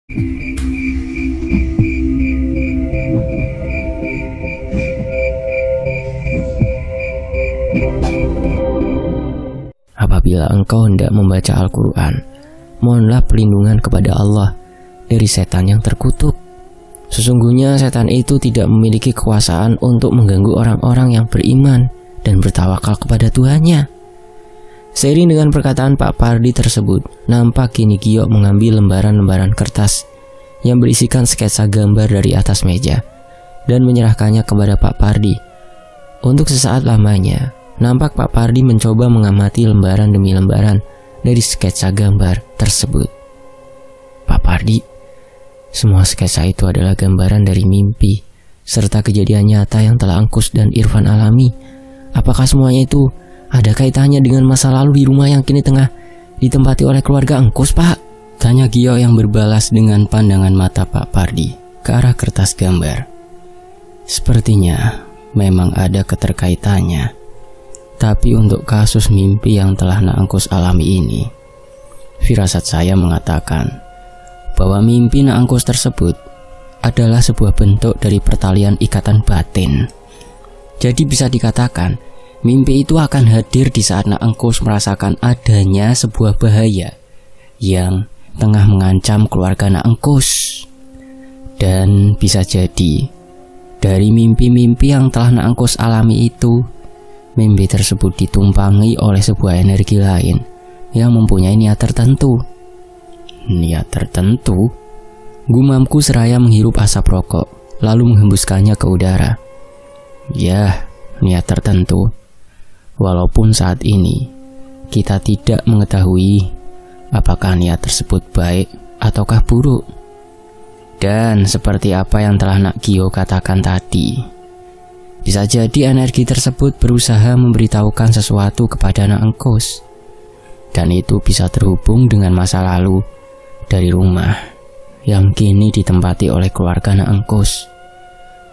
Apabila engkau hendak membaca Al-Quran, mohonlah perlindungan kepada Allah dari setan yang terkutuk. Sesungguhnya setan itu tidak memiliki kekuasaan untuk mengganggu orang-orang yang beriman dan bertawakal kepada Tuhannya. Seiring dengan perkataan Pak Pardi tersebut, nampak kini Gio mengambil lembaran-lembaran kertas yang berisikan sketsa gambar dari atas meja dan menyerahkannya kepada Pak Pardi. Untuk sesaat lamanya, nampak Pak Pardi mencoba mengamati lembaran demi lembaran dari sketsa gambar tersebut. Pak Pardi, semua sketsa itu adalah gambaran dari mimpi serta kejadian nyata yang telah Engkus dan Irfan alami. Apakah semuanya itu ada kaitannya dengan masa lalu di rumah yang kini tengah ditempati oleh keluarga Engkus, Pak? Tanya Gio yang berbalas dengan pandangan mata Pak Pardi ke arah kertas gambar. Sepertinya memang ada keterkaitannya. Tapi untuk kasus mimpi yang telah Engkus alami ini, firasat saya mengatakan bahwa mimpi Engkus tersebut adalah sebuah bentuk dari pertalian ikatan batin. Jadi bisa dikatakan, mimpi itu akan hadir di saat Engkus merasakan adanya sebuah bahaya yang tengah mengancam keluarga Engkus. Dan bisa jadi, dari mimpi-mimpi yang telah Engkus alami itu, mimpi tersebut ditumpangi oleh sebuah energi lain yang mempunyai niat tertentu. Niat tertentu? Gumamku seraya menghirup asap rokok, lalu menghembuskannya ke udara. Ya, niat tertentu. Walaupun saat ini kita tidak mengetahui apakah niat tersebut baik ataukah buruk. Dan seperti apa yang telah Gio katakan tadi, bisa jadi energi tersebut berusaha memberitahukan sesuatu kepada Engkus. Dan itu bisa terhubung dengan masa lalu dari rumah yang kini ditempati oleh keluarga Engkus.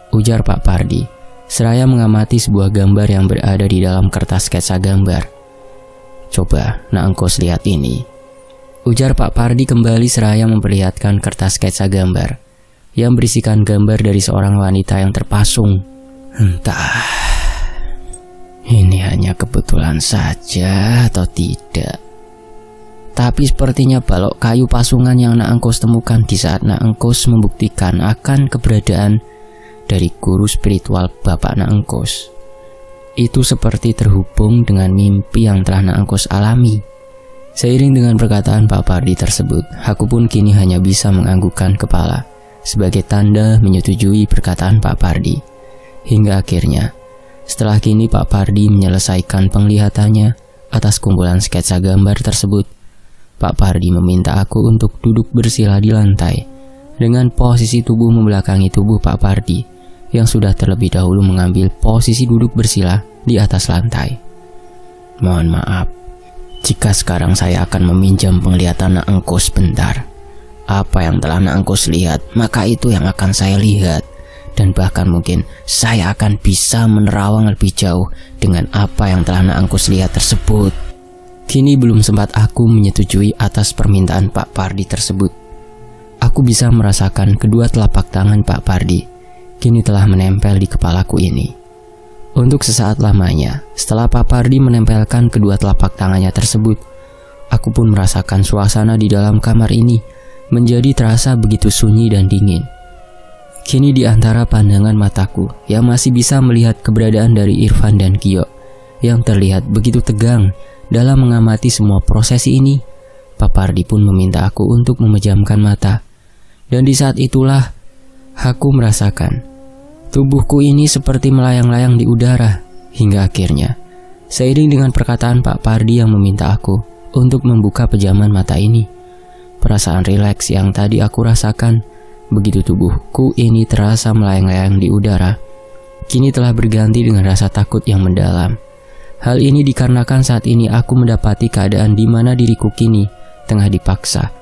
Ujar Pak Pardi seraya mengamati sebuah gambar yang berada di dalam kertas sketsa gambar. Coba Engkus lihat ini, ujar Pak Pardi kembali seraya memperlihatkan kertas sketsa gambar yang berisikan gambar dari seorang wanita yang terpasung. Entah ini hanya kebetulan saja atau tidak, tapi sepertinya balok kayu pasungan yang Engkus temukan di saat Engkus membuktikan akan keberadaan dari guru spiritual Bapak Engkus itu seperti terhubung dengan mimpi yang telah Engkus alami. Seiring dengan perkataan Pak Pardi tersebut, aku pun kini hanya bisa menganggukkan kepala sebagai tanda menyetujui perkataan Pak Pardi. Hingga akhirnya, setelah kini Pak Pardi menyelesaikan penglihatannya atas kumpulan sketsa gambar tersebut, Pak Pardi meminta aku untuk duduk bersila di lantai dengan posisi tubuh membelakangi tubuh Pak Pardi yang sudah terlebih dahulu mengambil posisi duduk bersila di atas lantai. Mohon maaf jika sekarang saya akan meminjam penglihatan Engkus sebentar. Apa yang telah Engkus lihat, maka itu yang akan saya lihat. Dan bahkan mungkin saya akan bisa menerawang lebih jauh dengan apa yang telah Engkus lihat tersebut. Kini belum sempat aku menyetujui atas permintaan Pak Pardi tersebut. Aku bisa merasakan kedua telapak tangan Pak Pardi kini telah menempel di kepalaku ini. Untuk sesaat lamanya, setelah Pak Pardi menempelkan kedua telapak tangannya tersebut, aku pun merasakan suasana di dalam kamar ini menjadi terasa begitu sunyi dan dingin. Kini di antara pandangan mataku yang masih bisa melihat keberadaan dari Irfan dan Gio yang terlihat begitu tegang dalam mengamati semua prosesi ini, Pak Pardi pun meminta aku untuk memejamkan mata. Dan di saat itulah aku merasakan tubuhku ini seperti melayang-layang di udara. Hingga akhirnya, seiring dengan perkataan Pak Pardi yang meminta aku untuk membuka pejaman mata ini, perasaan rileks yang tadi aku rasakan begitu tubuhku ini terasa melayang-layang di udara, kini telah berganti dengan rasa takut yang mendalam. Hal ini dikarenakan saat ini aku mendapati keadaan di mana diriku kini tengah dipaksa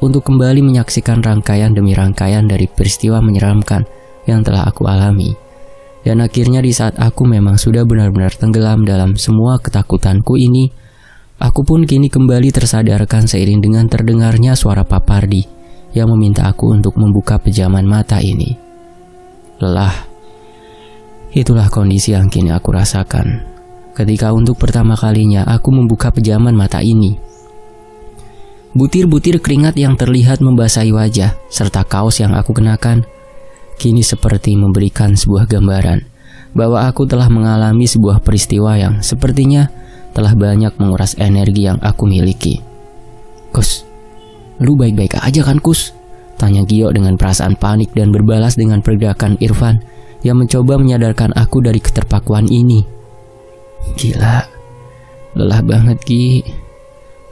untuk kembali menyaksikan rangkaian demi rangkaian dari peristiwa menyeramkan yang telah aku alami. Dan akhirnya di saat aku memang sudah benar-benar tenggelam dalam semua ketakutanku ini, aku pun kini kembali tersadarkan seiring dengan terdengarnya suara Pak Pardi yang meminta aku untuk membuka pejaman mata ini. Lelah. Itulah kondisi yang kini aku rasakan ketika untuk pertama kalinya aku membuka pejaman mata ini. Butir-butir keringat yang terlihat membasahi wajah serta kaos yang aku kenakan kini seperti memberikan sebuah gambaran bahwa aku telah mengalami sebuah peristiwa yang sepertinya telah banyak menguras energi yang aku miliki. "Kus, lu baik-baik aja kan, Kus?" tanya Gio dengan perasaan panik dan berbalas dengan pergerakan Irfan yang mencoba menyadarkan aku dari keterpakuan ini. "Gila, lelah banget Gi.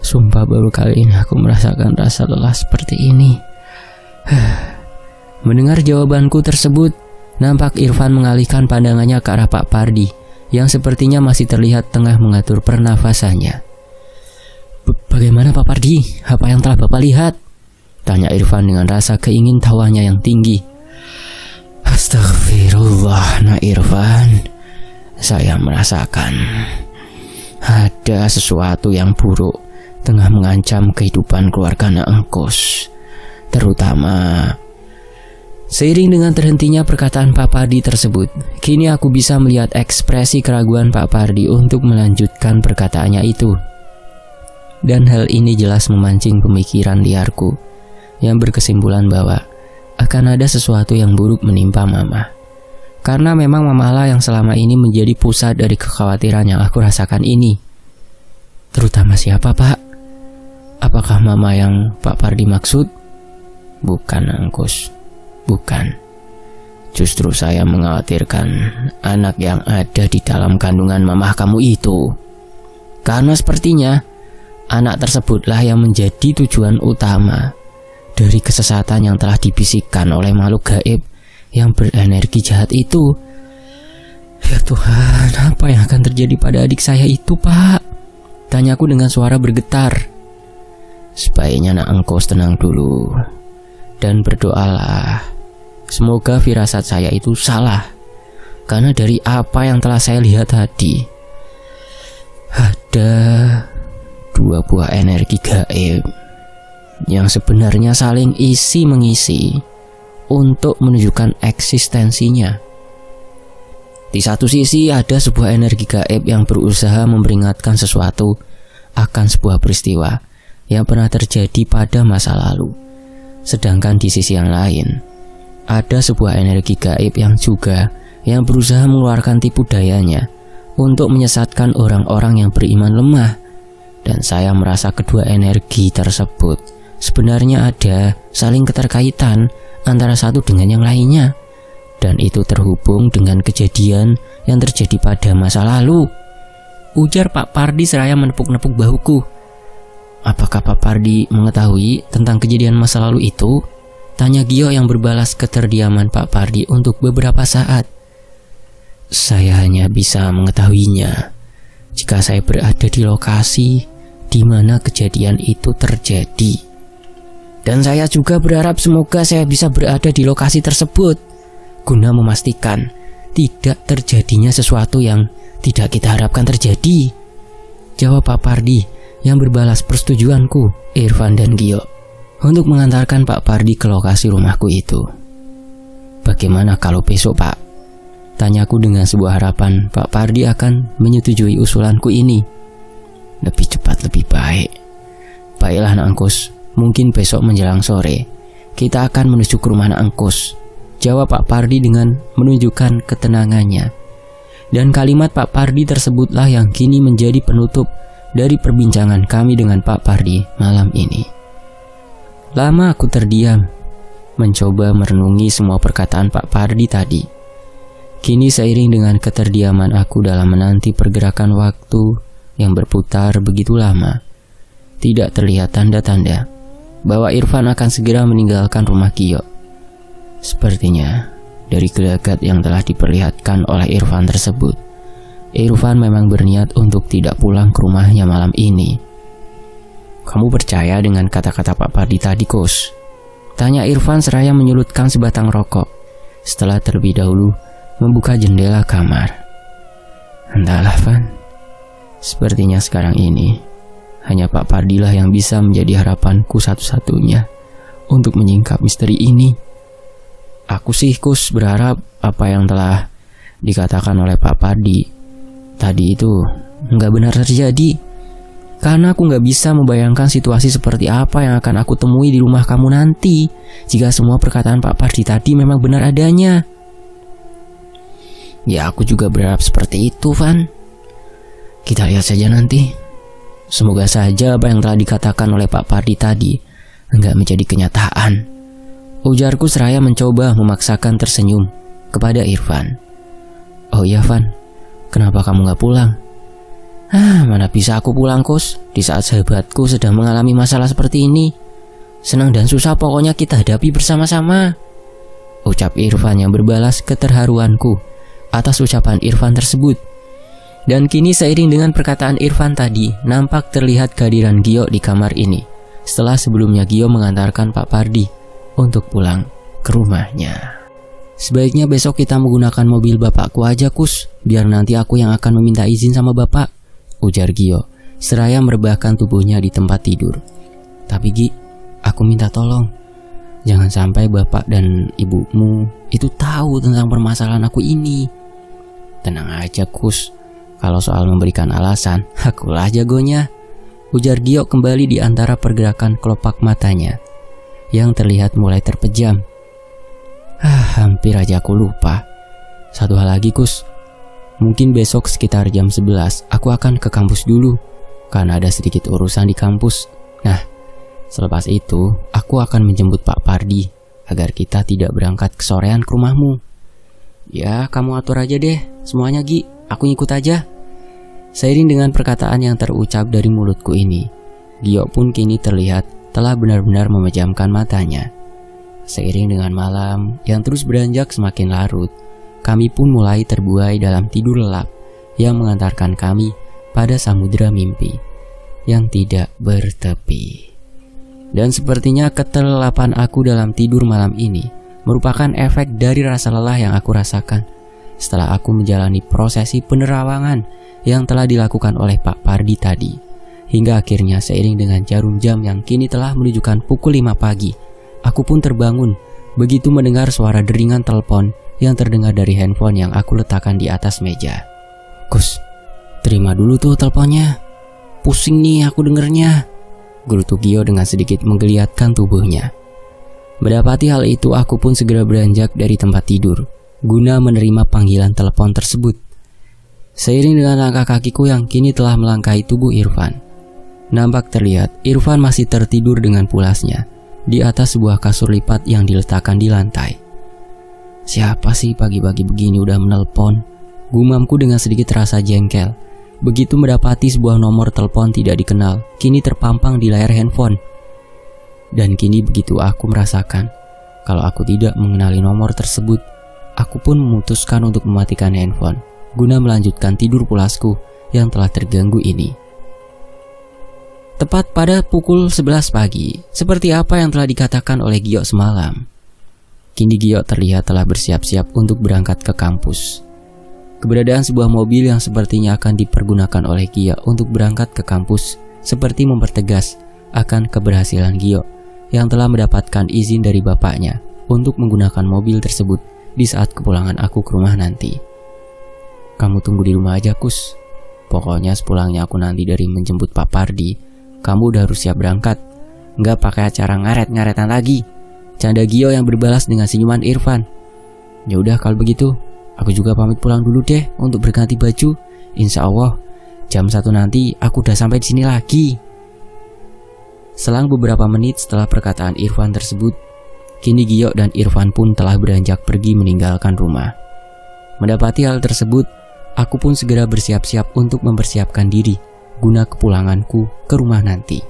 Sumpah baru kali ini aku merasakan rasa lelah seperti ini." Mendengar jawabanku tersebut, nampak Irfan mengalihkan pandangannya ke arah Pak Pardi yang sepertinya masih terlihat tengah mengatur pernafasannya. "Bagaimana Pak Pardi? Apa yang telah Bapak lihat?" tanya Irfan dengan rasa keingintahuannya yang tinggi. "Astagfirullah, Nak Irfan. Saya merasakan ada sesuatu yang buruk tengah mengancam kehidupan keluarga Nak Engkus. Terutama..." Seiring dengan terhentinya perkataan Pak Pardi tersebut, kini aku bisa melihat ekspresi keraguan Pak Pardi untuk melanjutkan perkataannya itu. Dan hal ini jelas memancing pemikiran liarku yang berkesimpulan bahwa akan ada sesuatu yang buruk menimpa Mama. Karena memang Mamalah yang selama ini menjadi pusat dari kekhawatiran yang aku rasakan ini. Terutama siapa, Pak? Apakah Mama yang Pak Pardi maksud? Bukan, Engkus. Bukan. Justru saya mengkhawatirkan anak yang ada di dalam kandungan mamah kamu itu. Karena sepertinya anak tersebutlah yang menjadi tujuan utama dari kesesatan yang telah dibisikkan oleh makhluk gaib yang berenergi jahat itu. Ya Tuhan, apa yang akan terjadi pada adik saya itu, Pak? Tanyaku dengan suara bergetar. Sebaiknya Nak Engkus tenang dulu dan berdoalah. Semoga firasat saya itu salah. Karena dari apa yang telah saya lihat tadi, ada dua buah energi gaib yang sebenarnya saling isi-mengisi untuk menunjukkan eksistensinya. Di satu sisi ada sebuah energi gaib yang berusaha memperingatkan sesuatu akan sebuah peristiwa yang pernah terjadi pada masa lalu. Sedangkan di sisi yang lain, ada sebuah energi gaib yang berusaha mengeluarkan tipu dayanya untuk menyesatkan orang-orang yang beriman lemah. Dan saya merasa kedua energi tersebut sebenarnya ada saling keterkaitan antara satu dengan yang lainnya. Dan itu terhubung dengan kejadian yang terjadi pada masa lalu. Ujar Pak Pardi seraya menepuk-nepuk bahuku. Apakah Pak Pardi mengetahui tentang kejadian masa lalu itu? Tanya Gio yang berbalas keterdiaman Pak Pardi untuk beberapa saat. Saya hanya bisa mengetahuinya jika saya berada di lokasi di mana kejadian itu terjadi. Dan saya juga berharap semoga saya bisa berada di lokasi tersebut guna memastikan tidak terjadinya sesuatu yang tidak kita harapkan terjadi. Jawab Pak Pardi yang berbalas persetujuanku, Irfan dan Gio, untuk mengantarkan Pak Pardi ke lokasi rumahku itu. Bagaimana kalau besok, Pak? Tanyaku dengan sebuah harapan Pak Pardi akan menyetujui usulanku ini. Lebih cepat lebih baik. Baiklah Nak Engkus, mungkin besok menjelang sore kita akan menuju ke rumah Nak Engkus. Jawab Pak Pardi dengan menunjukkan ketenangannya. Dan kalimat Pak Pardi tersebutlah yang kini menjadi penutup dari perbincangan kami dengan Pak Pardi malam ini. Lama aku terdiam, mencoba merenungi semua perkataan Pak Pardi tadi. Kini seiring dengan keterdiaman aku dalam menanti pergerakan waktu yang berputar begitu lama, tidak terlihat tanda-tanda bahwa Irfan akan segera meninggalkan rumah Gio. Sepertinya dari gelagat yang telah diperlihatkan oleh Irfan tersebut, Irfan memang berniat untuk tidak pulang ke rumahnya malam ini. Kamu percaya dengan kata-kata Pak Pardi tadi, Kus? Tanya Irfan seraya menyulutkan sebatang rokok setelah terlebih dahulu membuka jendela kamar. Entahlah, Van. Sepertinya sekarang ini hanya Pak Pardilah yang bisa menjadi harapanku satu-satunya untuk menyingkap misteri ini. Aku sih Kus berharap apa yang telah dikatakan oleh Pak Pardi tadi itu nggak benar terjadi. Karena aku nggak bisa membayangkan situasi seperti apa yang akan aku temui di rumah kamu nanti jika semua perkataan Pak Pardi tadi memang benar adanya. Ya aku juga berharap seperti itu, Van. Kita lihat saja nanti. Semoga saja apa yang telah dikatakan oleh Pak Pardi tadi enggak menjadi kenyataan. Ujarku seraya mencoba memaksakan tersenyum kepada Irfan. Oh iya Van, kenapa kamu gak pulang? Mana bisa aku pulang Kus, di saat sahabatku sedang mengalami masalah seperti ini. Senang dan susah pokoknya kita hadapi bersama-sama, ucap Irfan yang berbalas keterharuanku atas ucapan Irfan tersebut. Dan kini seiring dengan perkataan Irfan tadi, nampak terlihat kehadiran Gio di kamar ini. Setelah sebelumnya Gio mengantarkan Pak Pardi untuk pulang ke rumahnya. Sebaiknya besok kita menggunakan mobil bapakku aja Kus, biar nanti aku yang akan meminta izin sama bapak, ujar Gio, seraya merebahkan tubuhnya di tempat tidur. Tapi Gi, aku minta tolong, jangan sampai bapak dan ibumu itu tahu tentang permasalahan aku ini. Tenang aja Kus, kalau soal memberikan alasan, akulah jagonya, ujar Gio kembali di antara pergerakan kelopak matanya yang terlihat mulai terpejam. Hampir aja aku lupa. Satu hal lagi Kus, mungkin besok sekitar jam 11 aku akan ke kampus dulu, karena ada sedikit urusan di kampus. Nah, selepas itu aku akan menjemput Pak Pardi agar kita tidak berangkat kesorean ke rumahmu. Ya kamu atur aja deh semuanya Gi, aku ngikut aja. Seiring dengan perkataan yang terucap dari mulutku ini, Gio pun kini terlihat telah benar-benar memejamkan matanya. Seiring dengan malam yang terus beranjak semakin larut, kami pun mulai terbuai dalam tidur lelap yang mengantarkan kami pada samudera mimpi yang tidak bertepi. Dan sepertinya keterlelapan aku dalam tidur malam ini merupakan efek dari rasa lelah yang aku rasakan setelah aku menjalani prosesi penerawangan yang telah dilakukan oleh Pak Pardi tadi. Hingga akhirnya seiring dengan jarum jam yang kini telah menunjukkan pukul 5 pagi, aku pun terbangun begitu mendengar suara deringan telepon yang terdengar dari handphone yang aku letakkan di atas meja. Kus, terima dulu tuh teleponnya. Pusing nih aku dengernya, gerutu Gio dengan sedikit menggeliatkan tubuhnya. Mendapati hal itu, aku pun segera beranjak dari tempat tidur guna menerima panggilan telepon tersebut. Seiring dengan langkah kakiku yang kini telah melangkahi tubuh Irfan, nampak terlihat Irfan masih tertidur dengan pulasnya di atas sebuah kasur lipat yang diletakkan di lantai. Siapa sih pagi-pagi begini udah menelpon? Gumamku dengan sedikit rasa jengkel begitu mendapati sebuah nomor telepon tidak dikenal kini terpampang di layar handphone. Dan kini begitu aku merasakan kalau aku tidak mengenali nomor tersebut, aku pun memutuskan untuk mematikan handphone guna melanjutkan tidur pulasku yang telah terganggu ini. Tepat pada pukul 11 pagi, seperti apa yang telah dikatakan oleh Gio semalam, kini Gio terlihat telah bersiap-siap untuk berangkat ke kampus. Keberadaan sebuah mobil yang sepertinya akan dipergunakan oleh Gio untuk berangkat ke kampus seperti mempertegas akan keberhasilan Gio yang telah mendapatkan izin dari bapaknya untuk menggunakan mobil tersebut di saat kepulangan aku ke rumah nanti. Kamu tunggu di rumah aja Kus, pokoknya sepulangnya aku nanti dari menjemput Pak Pardi, kamu udah harus siap berangkat, nggak pakai acara ngaret-ngaretan lagi, canda Gio yang berbalas dengan senyuman Irfan. Ya udah kalau begitu, aku juga pamit pulang dulu deh untuk berganti baju. Insya Allah jam 1 nanti aku udah sampai di sini lagi. Selang beberapa menit setelah perkataan Irfan tersebut, kini Gio dan Irfan pun telah beranjak pergi meninggalkan rumah. Mendapati hal tersebut, aku pun segera bersiap-siap untuk mempersiapkan diri guna kepulanganku ke rumah nanti.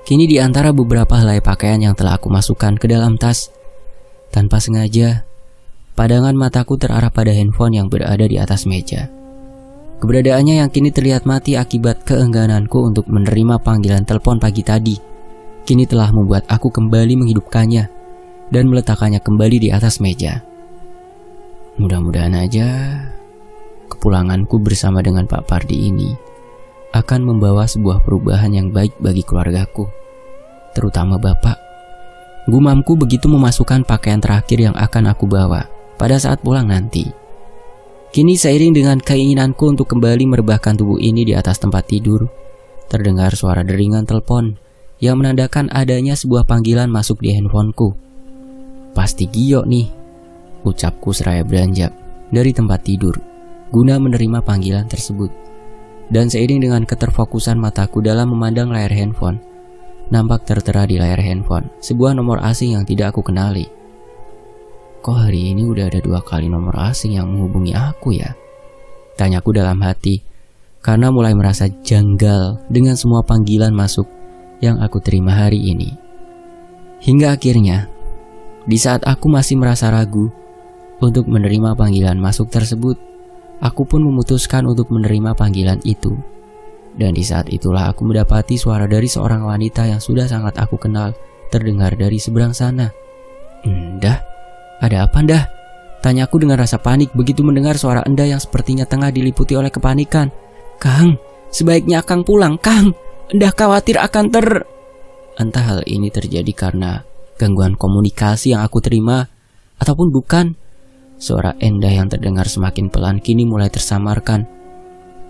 Kini di antara beberapa helai pakaian yang telah aku masukkan ke dalam tas, tanpa sengaja, pandangan mataku terarah pada handphone yang berada di atas meja. Keberadaannya yang kini terlihat mati akibat keenggananku untuk menerima panggilan telepon pagi tadi, kini telah membuat aku kembali menghidupkannya dan meletakkannya kembali di atas meja. Mudah-mudahan aja kepulanganku bersama dengan Pak Pardi ini akan membawa sebuah perubahan yang baik bagi keluargaku, terutama Bapak Gumamku begitu memasukkan pakaian terakhir yang akan aku bawa pada saat pulang nanti. Kini seiring dengan keinginanku untuk kembali merebahkan tubuh ini di atas tempat tidur, terdengar suara deringan telepon yang menandakan adanya sebuah panggilan masuk di handphoneku. Pasti Gio nih, ucapku seraya beranjak dari tempat tidur guna menerima panggilan tersebut. Dan seiring dengan keterfokusan mataku dalam memandang layar handphone, nampak tertera di layar handphone sebuah nomor asing yang tidak aku kenali. Kok hari ini udah ada 2 kali nomor asing yang menghubungi aku ya? Tanyaku dalam hati, karena mulai merasa janggal dengan semua panggilan masuk yang aku terima hari ini. Hingga akhirnya, di saat aku masih merasa ragu untuk menerima panggilan masuk tersebut, aku pun memutuskan untuk menerima panggilan itu. Dan di saat itulah aku mendapati suara dari seorang wanita yang sudah sangat aku kenal terdengar dari seberang sana. "Endah, ada apa Endah?" Tanyaku dengan rasa panik begitu mendengar suara Endah yang sepertinya tengah diliputi oleh kepanikan. "Kang, sebaiknya Kang pulang, Kang. Endah khawatir akan Entah hal ini terjadi karena gangguan komunikasi yang aku terima ataupun bukan, suara Endah yang terdengar semakin pelan kini mulai tersamarkan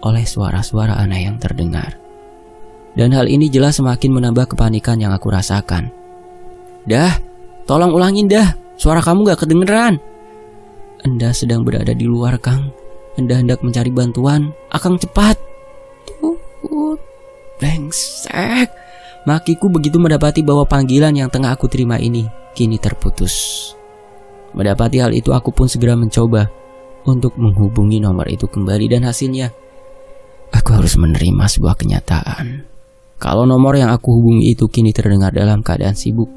oleh suara-suara aneh yang terdengar. Dan hal ini jelas semakin menambah kepanikan yang aku rasakan. "Dah, tolong ulangin Dah, suara kamu gak kedengeran." "Endah sedang berada di luar, Kang. Endah hendak mencari bantuan. Akang cepat." Brengsek. Makiku begitu mendapati bahwa panggilan yang tengah aku terima ini kini terputus. Mendapati hal itu, aku pun segera mencoba untuk menghubungi nomor itu kembali dan hasilnya, aku harus menerima sebuah kenyataan. Kalau nomor yang aku hubungi itu kini terdengar dalam keadaan sibuk.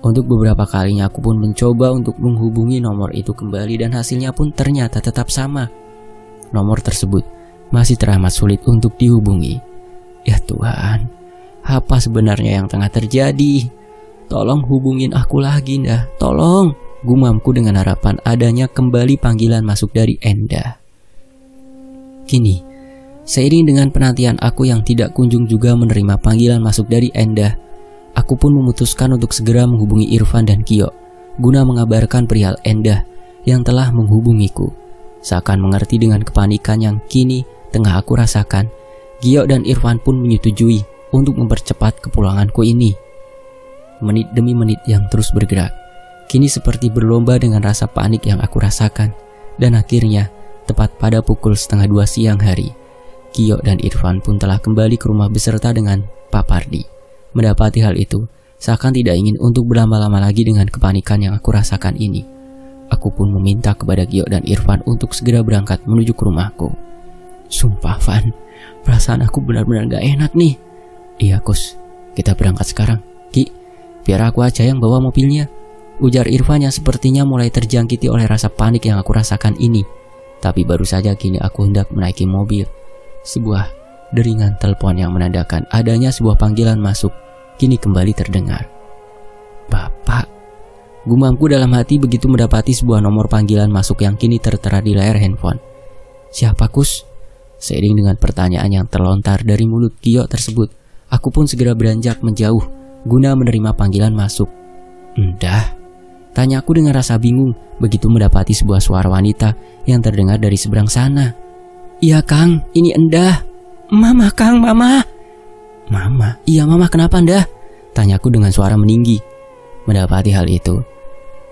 Untuk beberapa kalinya aku pun mencoba untuk menghubungi nomor itu kembali dan hasilnya pun ternyata tetap sama. Nomor tersebut masih teramat sulit untuk dihubungi. Ya Tuhan, apa sebenarnya yang tengah terjadi? Tolong hubungin aku lagi Ndah, tolong, gumamku dengan harapan adanya kembali panggilan masuk dari Endah. Kini, seiring dengan penantian aku yang tidak kunjung juga menerima panggilan masuk dari Endah, aku pun memutuskan untuk segera menghubungi Irfan dan Gio guna mengabarkan perihal Endah yang telah menghubungiku. Seakan mengerti dengan kepanikan yang kini tengah aku rasakan, Gio dan Irfan pun menyetujui untuk mempercepat kepulanganku ini. Menit demi menit yang terus bergerak, kini seperti berlomba dengan rasa panik yang aku rasakan. Dan akhirnya, tepat pada pukul 1:30 siang hari, Gio dan Irfan pun telah kembali ke rumah beserta dengan Pak Pardi. Mendapati hal itu, seakan tidak ingin untuk berlama-lama lagi dengan kepanikan yang aku rasakan ini, aku pun meminta kepada Gio dan Irfan untuk segera berangkat menuju ke rumahku. Sumpah Van, perasaan aku benar-benar gak enak nih. Iya Kus, kita berangkat sekarang. Ki, biar aku aja yang bawa mobilnya, ujar Irfan yang sepertinya mulai terjangkiti oleh rasa panik yang aku rasakan ini. Tapi baru saja kini aku hendak menaiki mobil, sebuah deringan telepon yang menandakan adanya sebuah panggilan masuk kini kembali terdengar. "Bapak," gumamku dalam hati begitu mendapati sebuah nomor panggilan masuk yang kini tertera di layar handphone. "Siapa Kus?" Seiring dengan pertanyaan yang terlontar dari mulut Gio tersebut, aku pun segera beranjak menjauh guna menerima panggilan masuk. "Endah?" tanyaku dengan rasa bingung begitu mendapati sebuah suara wanita yang terdengar dari seberang sana. "Iya Kang, ini Endah." "Mama Kang, Mama." "Mama? Iya Mama, kenapa Endah?" tanyaku dengan suara meninggi. Mendapati hal itu,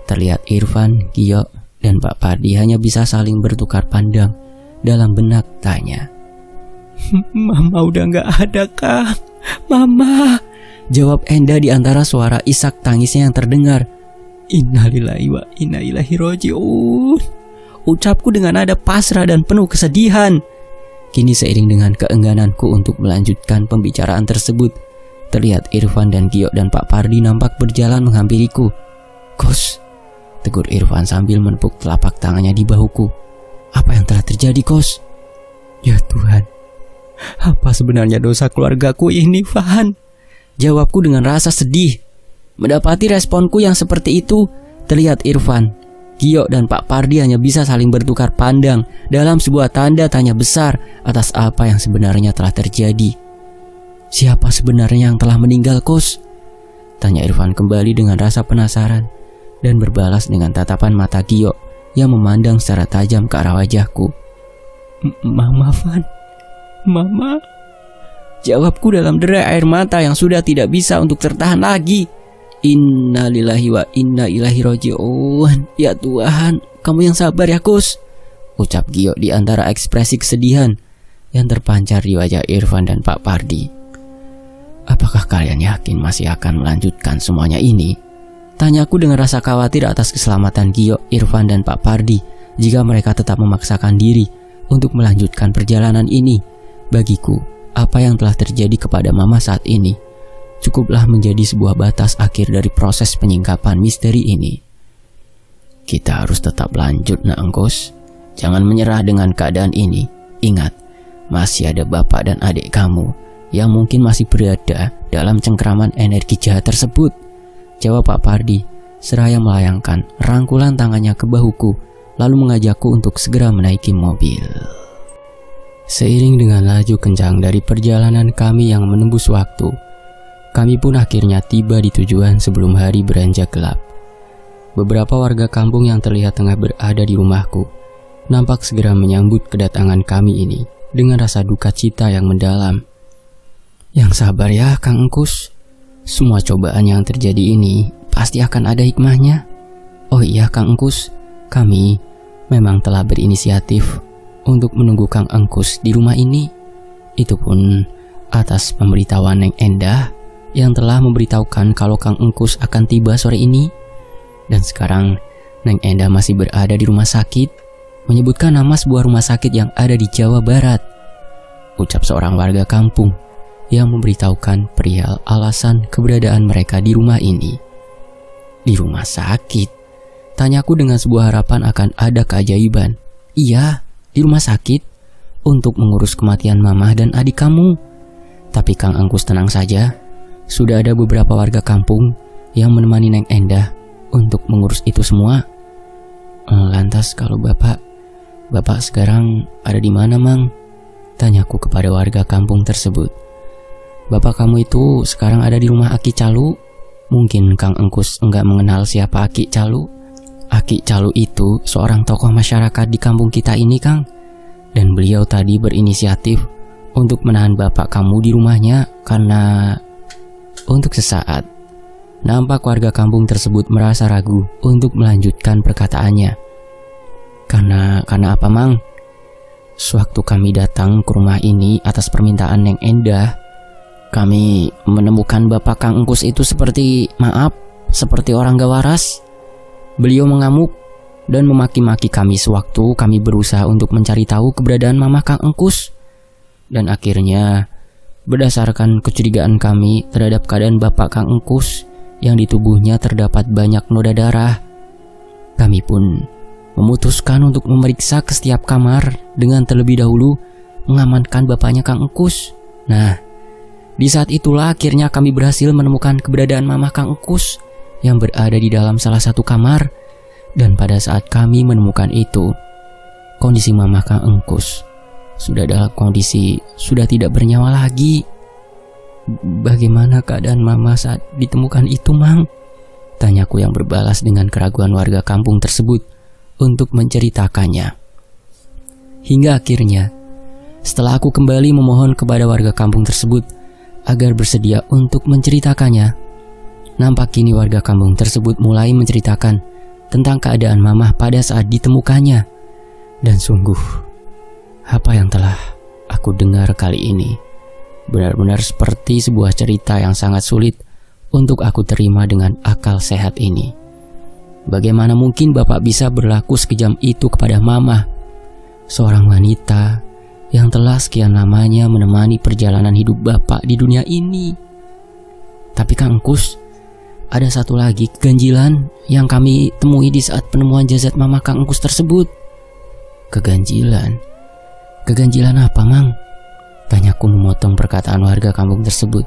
terlihat Irfan, Gio, dan Pak Pardi hanya bisa saling bertukar pandang dalam benak tanya. "Mama udah gak ada Kang, Mama," jawab Endah di antara suara isak tangisnya yang terdengar. "Innalillahi wa inna ilaihi raji'un," ucapku dengan nada pasrah dan penuh kesedihan. Kini seiring dengan keenggananku untuk melanjutkan pembicaraan tersebut, terlihat Irfan dan Gio dan Pak Pardi nampak berjalan menghampiriku. "Kos," tegur Irfan sambil menepuk telapak tangannya di bahuku. "Apa yang telah terjadi Kos?" "Ya Tuhan, apa sebenarnya dosa keluargaku ini Van?" jawabku dengan rasa sedih. Mendapati responku yang seperti itu, terlihat Irfan, Gio dan Pak Pardi hanya bisa saling bertukar pandang dalam sebuah tanda tanya besar atas apa yang sebenarnya telah terjadi. "Siapa sebenarnya yang telah meninggal Kos?" Tanya Irfan kembali dengan rasa penasaran dan berbalas dengan tatapan mata Gio yang memandang secara tajam ke arah wajahku. Mama, Van. Mama. Jawabku dalam derai air mata yang sudah tidak bisa untuk tertahan lagi. Innalillahi wa inna ilaihi raji'un. Ya Tuhan, kamu yang sabar ya, Kus, ucap Gio di antara ekspresi kesedihan yang terpancar di wajah Irfan dan Pak Pardi. Apakah kalian yakin masih akan melanjutkan semuanya ini? Tanyaku dengan rasa khawatir atas keselamatan Gio, Irfan dan Pak Pardi jika mereka tetap memaksakan diri untuk melanjutkan perjalanan ini. Bagiku, apa yang telah terjadi kepada Mama saat ini cukuplah menjadi sebuah batas akhir dari proses penyingkapan misteri ini. Kita harus tetap lanjut, Nak Engkus. Jangan menyerah dengan keadaan ini. Ingat, masih ada bapak dan adik kamu yang mungkin masih berada dalam cengkraman energi jahat tersebut, jawab Pak Pardi seraya melayangkan rangkulan tangannya ke bahuku, lalu mengajakku untuk segera menaiki mobil. Seiring dengan laju kencang dari perjalanan kami yang menembus waktu, kami pun akhirnya tiba di tujuan sebelum hari beranjak gelap. Beberapa warga kampung yang terlihat tengah berada di rumahku nampak segera menyambut kedatangan kami ini dengan rasa duka cita yang mendalam. Yang sabar ya, Kang Engkus. Semua cobaan yang terjadi ini pasti akan ada hikmahnya. Oh iya, Kang Engkus, kami memang telah berinisiatif untuk menunggu Kang Engkus di rumah ini. Itu pun atas pemberitahuan Neng Endah yang telah memberitahukan kalau Kang Engkus akan tiba sore ini. Dan sekarang Neng Endah masih berada di rumah sakit, menyebutkan nama sebuah rumah sakit yang ada di Jawa Barat, ucap seorang warga kampung yang memberitahukan perihal alasan keberadaan mereka di rumah ini. Di rumah sakit? Tanyaku dengan sebuah harapan akan ada keajaiban. Iya, di rumah sakit untuk mengurus kematian Mama dan adik kamu. Tapi Kang Engkus tenang saja, sudah ada beberapa warga kampung yang menemani Neng Endah untuk mengurus itu semua. Lantas kalau Bapak sekarang ada di mana, Mang? Tanyaku kepada warga kampung tersebut. Bapak kamu itu sekarang ada di rumah Aki Calu. Mungkin Kang Engkus enggak mengenal siapa Aki Calu. Aki Calu itu seorang tokoh masyarakat di kampung kita ini, Kang. Dan beliau tadi berinisiatif untuk menahan bapak kamu di rumahnya karena... Untuk sesaat, nampak warga kampung tersebut merasa ragu untuk melanjutkan perkataannya. Karena apa, Mang? Sewaktu kami datang ke rumah ini atas permintaan Neng Endah, kami menemukan bapak Kang Engkus itu seperti orang gak waras. Beliau mengamuk dan memaki-maki kami sewaktu kami berusaha untuk mencari tahu keberadaan Mama Kang Engkus. Dan akhirnya, berdasarkan kecurigaan kami terhadap keadaan bapak Kang Engkus yang di tubuhnya terdapat banyak noda darah, kami pun memutuskan untuk memeriksa ke setiap kamar dengan terlebih dahulu mengamankan bapaknya Kang Engkus. Nah, di saat itulah akhirnya kami berhasil menemukan keberadaan Mama Kang Engkus yang berada di dalam salah satu kamar. Dan pada saat kami menemukan itu, kondisi Mama Kang Engkus sudah dalam kondisi sudah tidak bernyawa lagi. Bagaimana keadaan Mama saat ditemukan itu, Mang? Tanyaku yang berbalas dengan keraguan warga kampung tersebut untuk menceritakannya. Hingga akhirnya, setelah aku kembali memohon kepada warga kampung tersebut agar bersedia untuk menceritakannya, nampak kini warga kampung tersebut mulai menceritakan tentang keadaan Mama pada saat ditemukannya. Dan sungguh, apa yang telah aku dengar kali ini benar-benar seperti sebuah cerita yang sangat sulit untuk aku terima dengan akal sehat ini. Bagaimana mungkin Bapak bisa berlaku sekejam itu kepada Mama, seorang wanita yang telah sekian lamanya menemani perjalanan hidup Bapak di dunia ini. Tapi Kang Engkus, ada satu lagi keganjilan yang kami temui di saat penemuan jasad Mama Kang Engkus tersebut. Keganjilan? Keganjilan apa, Mang? Tanyaku memotong perkataan warga kampung tersebut.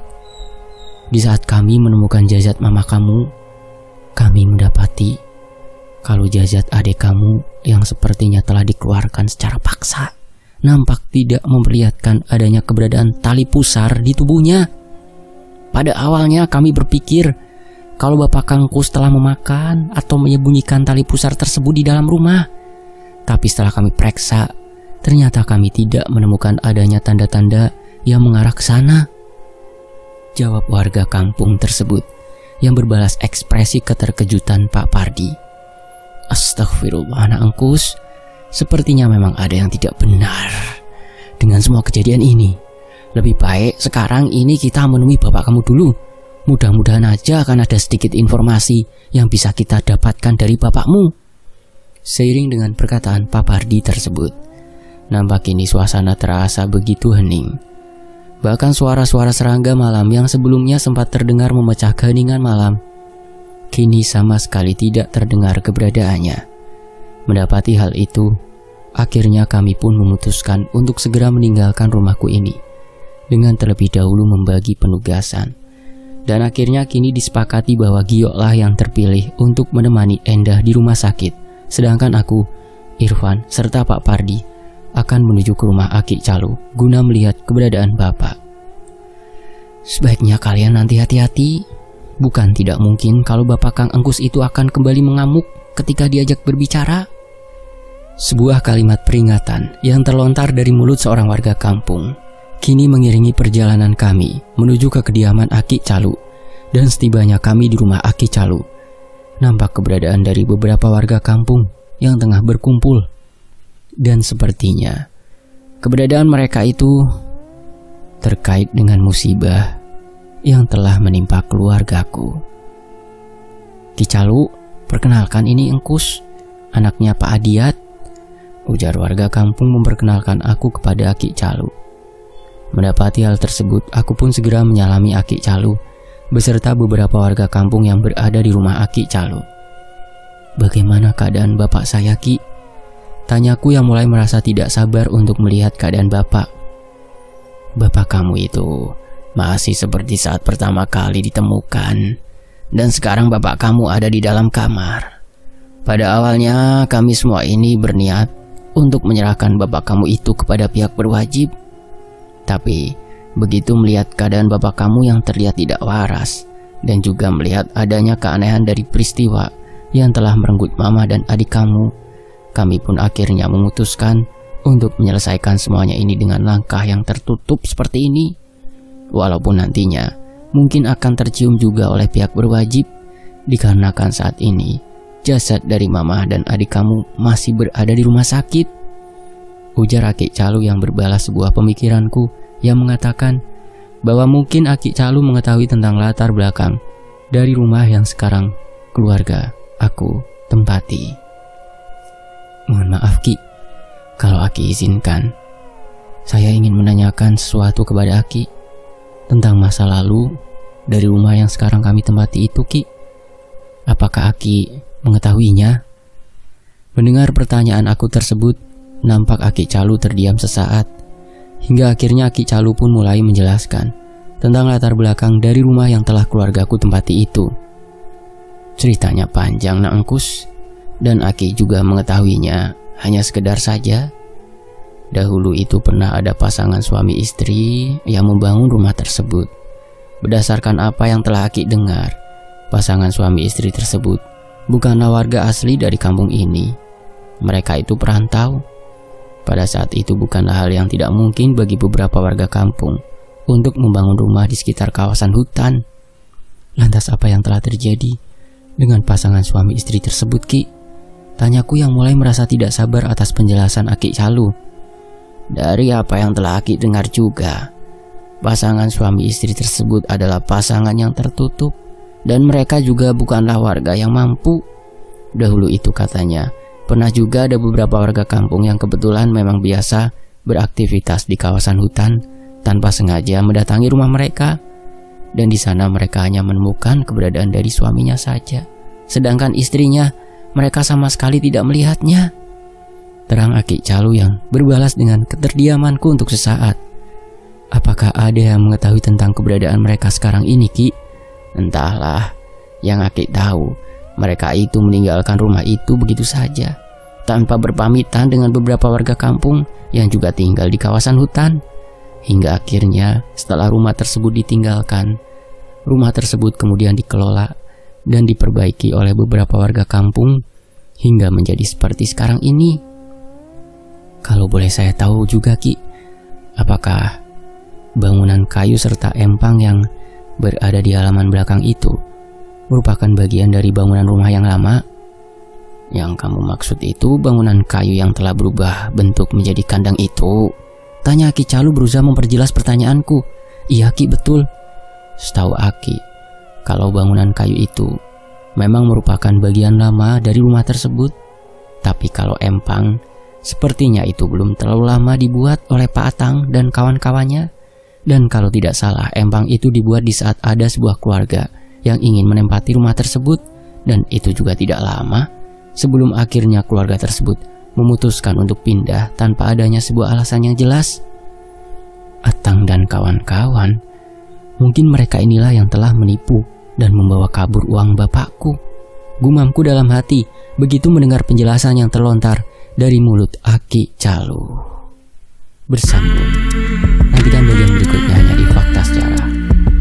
Di saat kami menemukan jasad Mama kamu, kami mendapati kalau jasad adik kamu yang sepertinya telah dikeluarkan secara paksa nampak tidak memperlihatkan adanya keberadaan tali pusar di tubuhnya. Pada awalnya kami berpikir kalau Bapak Kangkus telah memakan atau menyembunyikan tali pusar tersebut di dalam rumah. Tapi setelah kami periksa, ternyata kami tidak menemukan adanya tanda-tanda yang mengarah ke sana. Jawab warga kampung tersebut yang berbalas ekspresi keterkejutan Pak Pardi. Astagfirullah, anak Engkus, sepertinya memang ada yang tidak benar dengan semua kejadian ini. Lebih baik sekarang ini kita menemui bapak kamu dulu. Mudah-mudahan aja akan ada sedikit informasi yang bisa kita dapatkan dari bapakmu. Seiring dengan perkataan Pak Pardi tersebut, nampak kini suasana terasa begitu hening. Bahkan suara-suara serangga malam yang sebelumnya sempat terdengar memecah keheningan malam, kini sama sekali tidak terdengar keberadaannya. Mendapati hal itu, akhirnya kami pun memutuskan untuk segera meninggalkan rumahku ini dengan terlebih dahulu membagi penugasan. Dan akhirnya kini disepakati bahwa Gioklah yang terpilih untuk menemani Endah di rumah sakit, sedangkan aku, Irfan, serta Pak Pardi akan menuju ke rumah Aki Calu guna melihat keberadaan Bapak. Sebaiknya kalian nanti hati-hati. Bukan tidak mungkin kalau Bapak Kang Engkus itu akan kembali mengamuk ketika diajak berbicara. Sebuah kalimat peringatan yang terlontar dari mulut seorang warga kampung kini mengiringi perjalanan kami menuju ke kediaman Aki Calu. Dan setibanya kami di rumah Aki Calu, nampak keberadaan dari beberapa warga kampung yang tengah berkumpul. Dan sepertinya keberadaan mereka itu terkait dengan musibah yang telah menimpa keluargaku. Ki Calu, perkenalkan ini Engkus, anaknya Pak Adiat, ujar warga kampung memperkenalkan aku kepada Aki Calu. Mendapati hal tersebut, aku pun segera menyalami Aki Calu beserta beberapa warga kampung yang berada di rumah Aki Calu. Bagaimana keadaan bapak saya, Ki? Tanyaku yang mulai merasa tidak sabar untuk melihat keadaan bapak. Bapak kamu itu masih seperti saat pertama kali ditemukan, dan sekarang bapak kamu ada di dalam kamar. Pada awalnya kami semua ini berniat untuk menyerahkan bapak kamu itu kepada pihak berwajib. Tapi begitu melihat keadaan bapak kamu yang terlihat tidak waras, dan juga melihat adanya keanehan dari peristiwa yang telah merenggut mama dan adik kamu, kami pun akhirnya memutuskan untuk menyelesaikan semuanya ini dengan langkah yang tertutup seperti ini. Walaupun nantinya mungkin akan tercium juga oleh pihak berwajib, dikarenakan saat ini jasad dari mama dan adik kamu masih berada di rumah sakit, ujar Aki Calu yang berbalas sebuah pemikiranku yang mengatakan bahwa mungkin Aki Calu mengetahui tentang latar belakang dari rumah yang sekarang keluarga aku tempati. Mohon maaf Ki, kalau Aki izinkan, saya ingin menanyakan sesuatu kepada Aki tentang masa lalu dari rumah yang sekarang kami tempati itu, Ki. Apakah Aki mengetahuinya? Mendengar pertanyaan aku tersebut, nampak Aki Calu terdiam sesaat, hingga akhirnya Aki Calu pun mulai menjelaskan tentang latar belakang dari rumah yang telah keluargaku tempati itu. Ceritanya panjang, Nak Engkus, dan Aki juga mengetahuinya hanya sekedar saja. Dahulu itu pernah ada pasangan suami istri yang membangun rumah tersebut. Berdasarkan apa yang telah Aki dengar, pasangan suami istri tersebut bukanlah warga asli dari kampung ini. Mereka itu perantau. Pada saat itu bukanlah hal yang tidak mungkin bagi beberapa warga kampung untuk membangun rumah di sekitar kawasan hutan. Lantas apa yang telah terjadi dengan pasangan suami istri tersebut, Ki? Tanyaku yang mulai merasa tidak sabar atas penjelasan Aki Calu. Dari apa yang telah Aki dengar juga, pasangan suami istri tersebut adalah pasangan yang tertutup, dan mereka juga bukanlah warga yang mampu. Dahulu itu katanya pernah juga ada beberapa warga kampung yang kebetulan memang biasa beraktivitas di kawasan hutan tanpa sengaja mendatangi rumah mereka, dan di sana mereka hanya menemukan keberadaan dari suaminya saja, sedangkan istrinya mereka sama sekali tidak melihatnya. Terang Aki Calu yang berbalas dengan keterdiamanku untuk sesaat. Apakah ada yang mengetahui tentang keberadaan mereka sekarang ini, Ki? Entahlah, yang Aki tahu, mereka itu meninggalkan rumah itu begitu saja, tanpa berpamitan dengan beberapa warga kampung yang juga tinggal di kawasan hutan. Hingga akhirnya setelah rumah tersebut ditinggalkan, rumah tersebut kemudian dikelola dan diperbaiki oleh beberapa warga kampung hingga menjadi seperti sekarang ini. Kalau boleh saya tahu juga Ki, apakah bangunan kayu serta empang yang berada di halaman belakang itu merupakan bagian dari bangunan rumah yang lama? Yang kamu maksud itu bangunan kayu yang telah berubah bentuk menjadi kandang itu? Tanya Ki Calu berusaha memperjelas pertanyaanku. Iya Ki, betul. Setahu Aki, kalau bangunan kayu itu memang merupakan bagian lama dari rumah tersebut. Tapi kalau empang, sepertinya itu belum terlalu lama dibuat oleh Pak Atang dan kawan-kawannya. Dan kalau tidak salah, empang itu dibuat di saat ada sebuah keluarga yang ingin menempati rumah tersebut. Dan itu juga tidak lama sebelum akhirnya keluarga tersebut memutuskan untuk pindah tanpa adanya sebuah alasan yang jelas. Atang dan kawan-kawan, mungkin mereka inilah yang telah menipu dan membawa kabur uang bapakku. Gumamku dalam hati begitu mendengar penjelasan yang terlontar dari mulut Aki Calu. Bersambung. Nantikan bagian berikutnya hanya di Fakta Sejarah.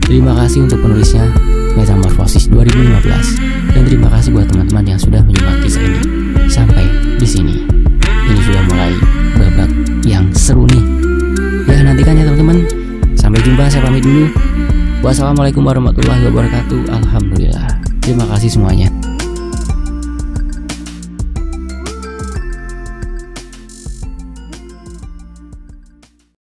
Terima kasih untuk penulisnya Metamorfosis 2015, dan terima kasih buat teman-teman yang sudah menyimak kisah ini sampai di sini. Ini sudah mulai babak yang seru nih. Ya, nantikan ya teman-teman. Sampai jumpa, saya pamit dulu. Wassalamualaikum warahmatullahi wabarakatuh. Alhamdulillah. Terima kasih semuanya.